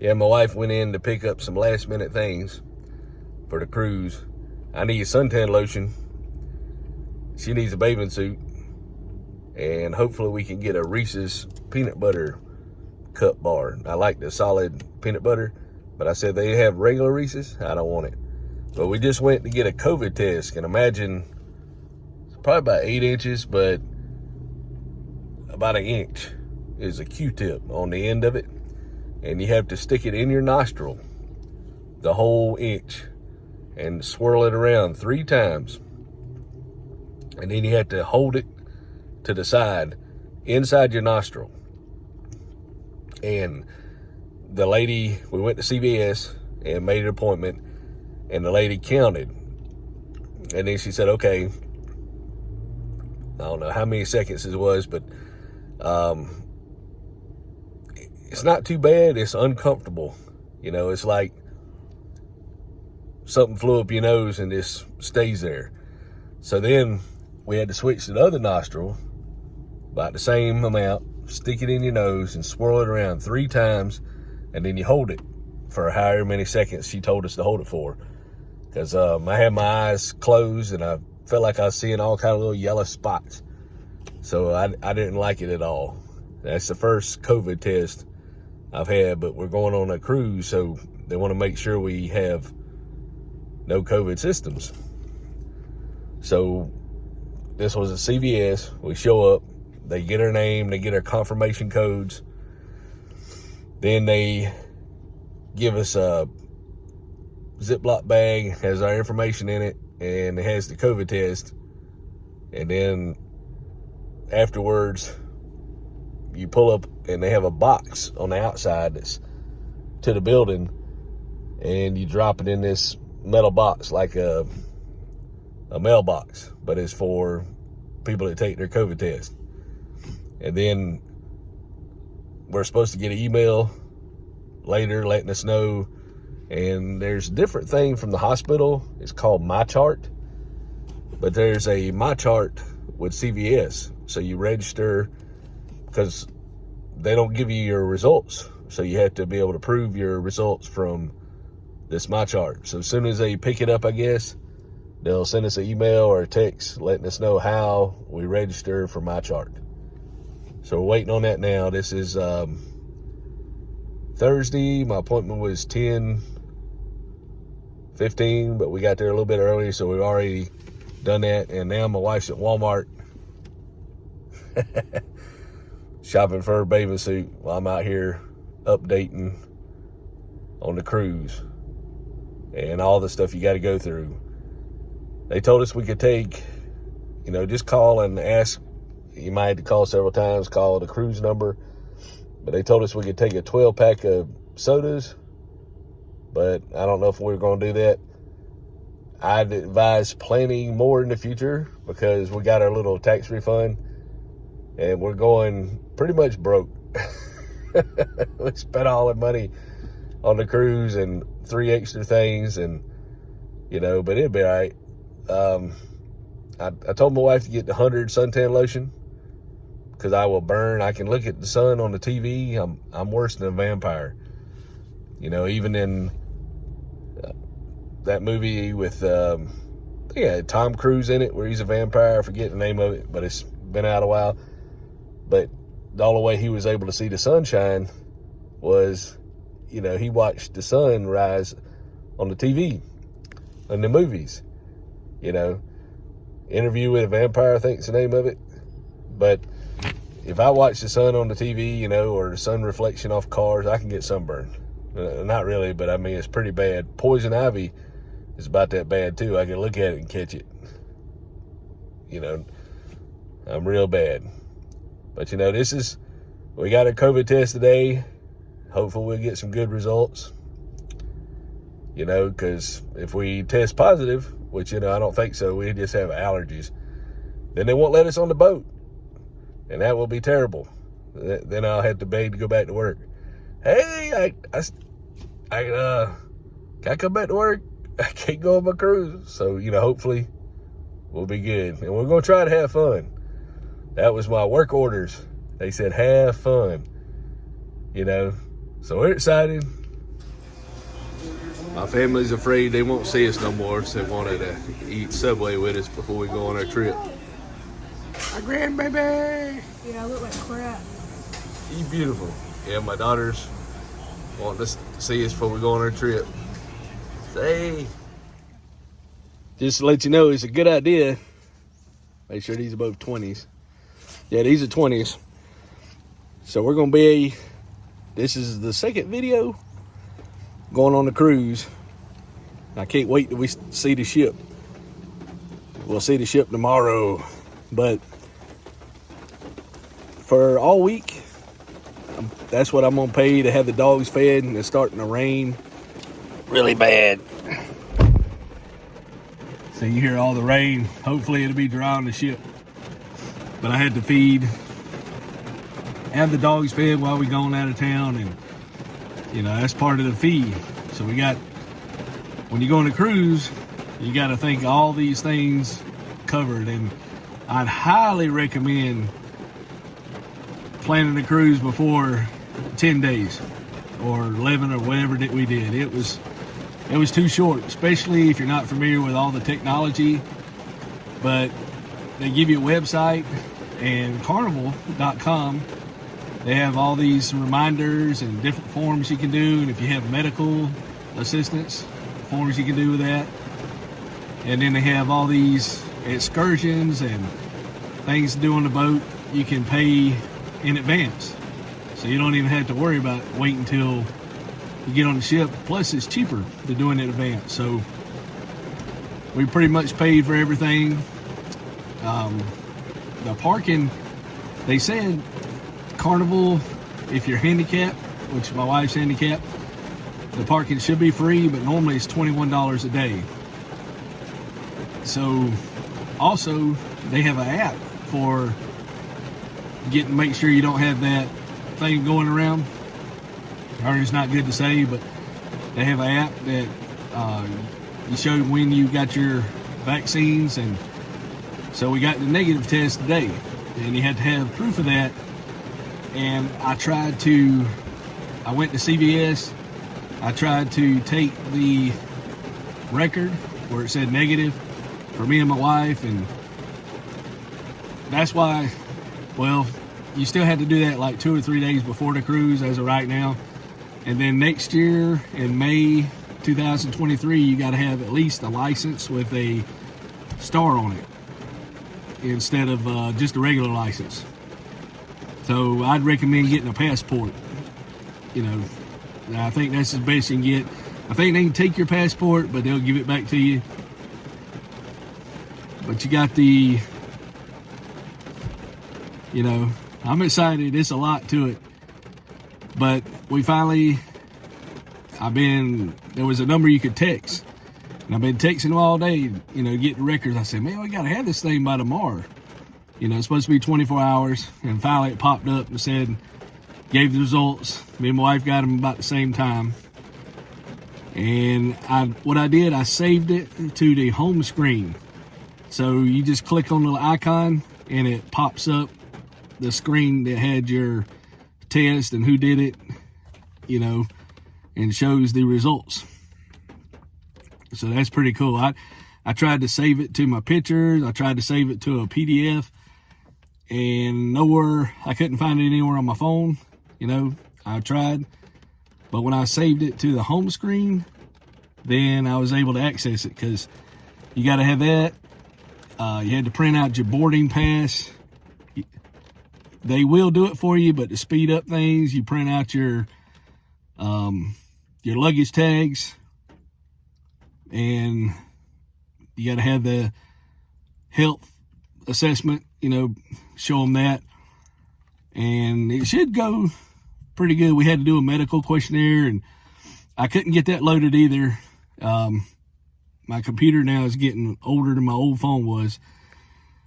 Yeah, my wife went in to pick up some last minute things for the cruise. I need suntan lotion. She needs a bathing suit. And hopefully we can get a Reese's peanut butter cup bar. I like the solid peanut butter, but I said they have regular Reese's. I don't want it. But we just went to get a COVID test. Can imagine it's probably about 8 inches, but about an inch is a Q-tip on the end of it. And you have to stick it in your nostril, the whole inch, and swirl it around 3 times. And then you have to hold it to the side, inside your nostril. And the lady, we went to CVS and made an appointment, and the lady counted. And then she said, okay, I don't know how many seconds it was, but it's not too bad. It's uncomfortable. You know, it's like something flew up your nose and just stays there. So then we had to switch to the other nostril, about the same amount, stick it in your nose and swirl it around 3 times, and then you hold it for however many seconds she told us to hold it for. Because I had my eyes closed and I felt like I was seeing all kind of little yellow spots. So I didn't like it at all. That's the first COVID test I've had, but we're going on a cruise, so they want to make sure we have no COVID systems. So this was at CVS. We show up, they get our name, they get our confirmation codes. Then they give us a Ziploc bag, has our information in it, and it has the COVID test. And then afterwards, you pull up and they have a box on the outside that's to the building, and you drop it in this metal box like a mailbox, but it's for people that take their COVID test. And then we're supposed to get an email later letting us know. And there's a different thing from the hospital. It's called My Chart. But there's a My Chart with CVS. So you register, because they don't give you your results. So you have to be able to prove your results from this My Chart. So as soon as they pick it up, I guess, they'll send us an email or a text letting us know how we register for My Chart. So we're waiting on that now. This is Thursday. My appointment was 10:15, but we got there a little bit early, so we've already done that. And now my wife's at Walmart shopping for her bathing suit while I'm out here updating on the cruise and all the stuff you got to go through. They told us we could take, just call and ask. You might have to call several times, call the cruise number. But they told us we could take a 12-pack of sodas. But I don't know if we're going to do that. I'd advise planning more in the future, because we got our little tax refund and we're going pretty much broke. We spent all the money on the cruise and 3 extra things, and but it'll be all right. I told my wife to get the 100 suntan lotion, because I will burn. I can look at the sun on the TV. I'm worse than a vampire. Even in that movie with Tom Cruise in it, where he's a vampire. I forget the name of it, but it's been out a while. But the only way he was able to see the sunshine was, he watched the sun rise on the TV in the movies. Interview with a Vampire, I think is the name of it. But if I watch the sun on the TV, or the sun reflection off cars, I can get sunburned. Not really, but I mean, it's pretty bad. Poison ivy is about that bad too. I can look at it and catch it. I'm real bad. But we got a COVID test today. Hopefully we'll get some good results. Because if we test positive, which, I don't think so, we just have allergies, then they won't let us on the boat. And that will be terrible. Then I'll have to beg to go back to work. Hey, can I come back to work? I can't go on my cruise. So, hopefully we'll be good. And we're going to try to have fun. That was my work orders. They said, have fun. So we're excited. My family's afraid they won't see us no more, so they wanted to eat Subway with us before we go on our trip. My grandbaby! Yeah, I look like crap. You beautiful. Yeah, my daughters want to see us before we go on our trip. Say, just to let you know, it's a good idea. Make sure these are both 20s. Yeah, these are 20s. So we're going to be, this is the second video going on the cruise. I can't wait till we see the ship. We'll see the ship tomorrow. But for all week, that's what I'm going to pay to have the dogs fed, and it's starting to rain really bad. So you hear all the rain. Hopefully it'll be dry on the ship. But I had to have the dogs fed while we going out of town, and you know, that's part of the fee. So we got, when you go on a cruise, you got to think all these things covered, and I'd highly recommend planning a cruise before 10 days or 11 or whatever that we did. It was too short, especially if you're not familiar with all the technology. But they give you a website, and Carnival.com, they have all these reminders and different forms you can do. And if you have medical assistance, forms you can do with that. And then they have all these excursions and things to do on the boat you can pay in advance. So you don't even have to worry about waiting until you get on the ship. Plus, it's cheaper to do it in advance. So we pretty much paid for everything. The parking, they said Carnival, if you're handicapped, which my wife's handicapped, the parking should be free, but normally it's $21 a day. So also they have an app for make sure you don't have that thing going around. Or it's not good to say, but they have an app that you show when you got your vaccines. And so we got the negative test today, and you had to have proof of that. And I went to CVS, I tried to take the record where it said negative for me and my wife, and that's why, well, you still had to do that like 2 or 3 days before the cruise as of right now. And then next year in May 2023, you got to have at least a license with a star on it instead of just a regular license. So I'd recommend getting a passport. You know, I think that's the best you can get. I think they can take your passport, but they'll give it back to you. But you got the, you know, I'm excited. It's a lot to it. But we finally, there was a number you could text. And I've been texting them all day, you know, getting records. I said, man, we got to have this thing by tomorrow. You know, it's supposed to be 24 hours. And finally it popped up and said, gave the results. Me and my wife got them about the same time. And what I did, I saved it to the home screen. So you just click on the icon and it pops up the screen that had your test and who did it, you know, and shows the results. So that's pretty cool. I tried to save it to my pictures. I tried to save it to a PDF, and nowhere, I couldn't find it anywhere on my phone. You know, I tried, but when I saved it to the home screen, then I was able to access it, because you got to have that. You had to print out your boarding pass. They will do it for you, but to speed up things, you print out your luggage tags, and you got to have the health assessment, you know, show them that. And it should go pretty good. We had to do a medical questionnaire, and I couldn't get that loaded either. My computer now is getting older than my old phone was.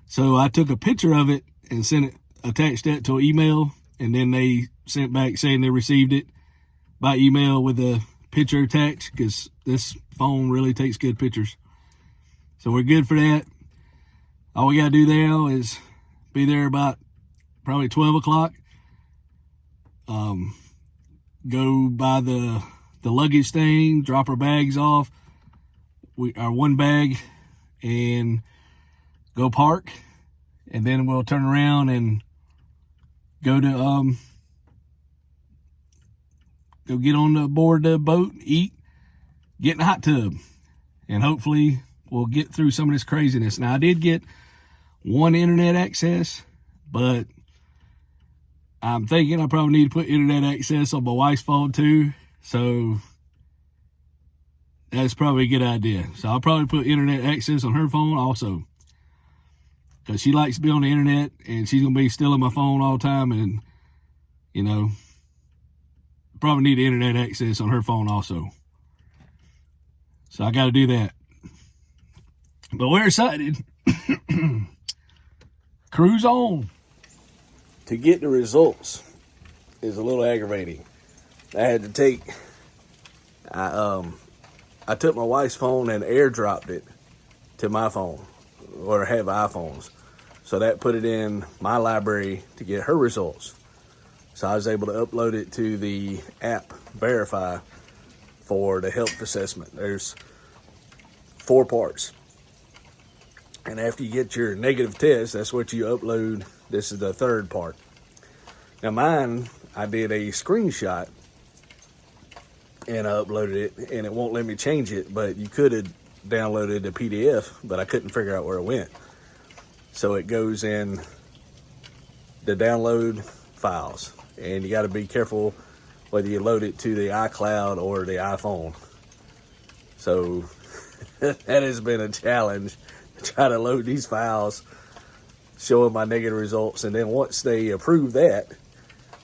So I took a picture of it and attached that to an email, and then they sent back saying they received it by email with a picture attached, because this phone really takes good pictures. So we're good for that. All we got to do now is be there about probably 12 o'clock. Go by the the luggage thing, drop our bags off, our one bag, and go park, and then we'll turn around and go to go get on the board the boat, eat, get in the hot tub, and hopefully we'll get through some of this craziness. Now, I did get one internet access, but I'm thinking I probably need to put internet access on my wife's phone too, so that's probably a good idea. So I'll probably put internet access on her phone also, because she likes to be on the internet, and she's going to be still on my phone all the time, and, you know, probably need internet access on her phone also. So I got to do that. But we're excited. Cruise on. To get the results is a little aggravating. I had to take, I took my wife's phone and airdropped it to my phone, or have iPhones. So that put it in my library to get her results. So I was able to upload it to the app Verify for the health assessment. There's 4 parts. And after you get your negative test, that's what you upload. This is the 3rd part. Now mine, I did a screenshot and I uploaded it, and it won't let me change it, but you could have downloaded the PDF, but I couldn't figure out where it went. So it goes in the download files, and you got to be careful whether you load it to the iCloud or the iPhone. So that has been a challenge to try to load these files showing my negative results. And then once they approve that,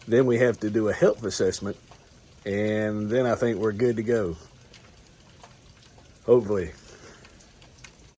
then we have to do a health assessment, and then I think we're good to go. Hopefully.